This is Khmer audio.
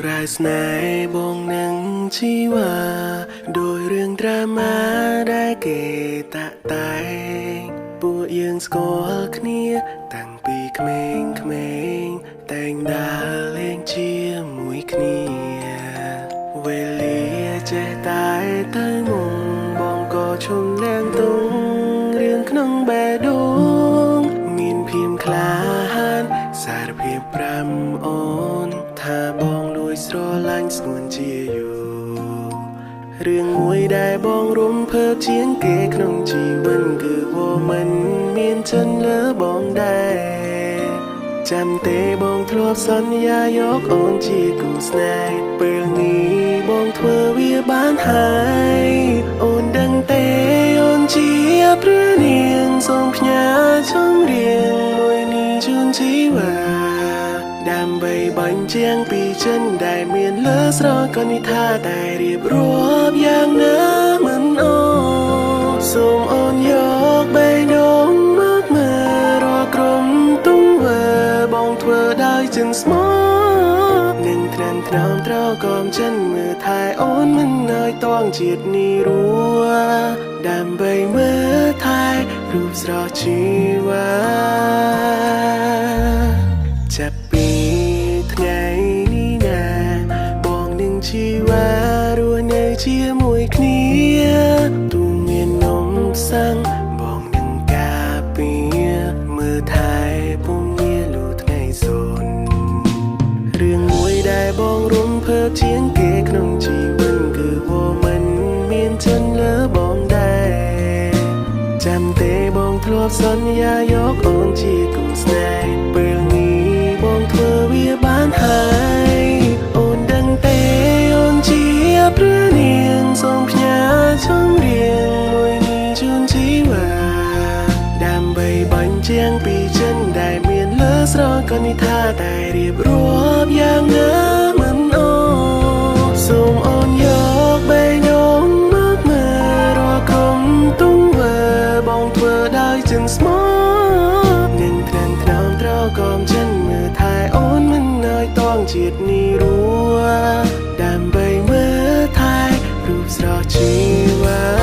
รายสนายบงหนังชีวาโดยเรื่องดราม่าได้เกตะไตពួកយើងស្គាល់គ្នាតាំងពីក្មេងៗតែងដើរលេងជាមួយគ្នាវេលាចេះតែទៅមុំបងក៏ឈុំលៀងទុំរឿងក្នុងបេះដូងមានភៀមក្លាហានសារភាពប្រាំអូនថាបងលួចស្រឡាញ់ស្ងួនជាយូររឿងមួយដែលបងរំភើបជាងគេក្នុងជីវិតគឺว่ามันមានចិនលើបងដែរចាំទេបងធ្លាប់សន្យាយកអូនជាគូស្នេហ៍ពេលនេះបងធ្វើវាបានហើយអូនដឹងទេអូនជាព្រះនាងសូមផ្ញើចម្រៀងមួយនេះជូនជីវ៉ាដើម្បីបញ្ជាក់ពីចិនដែលមានលើស្រកនិថាតែរៀបរាប់យ៉ាងណាមិនអូសូមអូនយកបេះដូងមកមើលរកក្រុមទុំវើបងធ្វើដោយចិនស្មោះនឹងត្រាំត្រោមត្រកំចិនមើលថែអូនមិនឲ្យតងជាតិនេះរួដើម្បីមើលថែរូបស្រស់ជីវ៉ាចាប់ពីថ្ងៃនេះណាបងនឹងជីវ៉ារស់នៅជាមួយគ្នាទូមាននំសាំងបងនឹងការពារមើលថែពុំមានលូថ្ងៃសូនរឿងមួយដែលបងរំភើបជាងគេក្នុងជីវិតគឺว่ามันមានចិនលើបងដែរចាំទេបងធ្លាប់សន្យាយកអូនជាគូស្នេហ៍ពេលនេះបងធ្វើវាបានហើយអូនដឹងទេអូនជាព្រះនាងសូមផ្ញើចម្រៀងមួយនេះជូនជីវ៉ាដើម្បីបញ្ជាក់ពីចិនដែលមានលើស្រកនិថាតែរៀបរាប់យ៉ាងណាមិនអូសូមអូនយកបេះដូងមកមើលរកក្រុមទុំវើបងធ្វើដោយចិនស្មោះនឹងត្រាំត្រោមត្រកំចិនមើលថែអូនមិនឲ្យតងជាតិនេះរួដើម្បីមើលថែរូបស្រស់ជីវ៉ា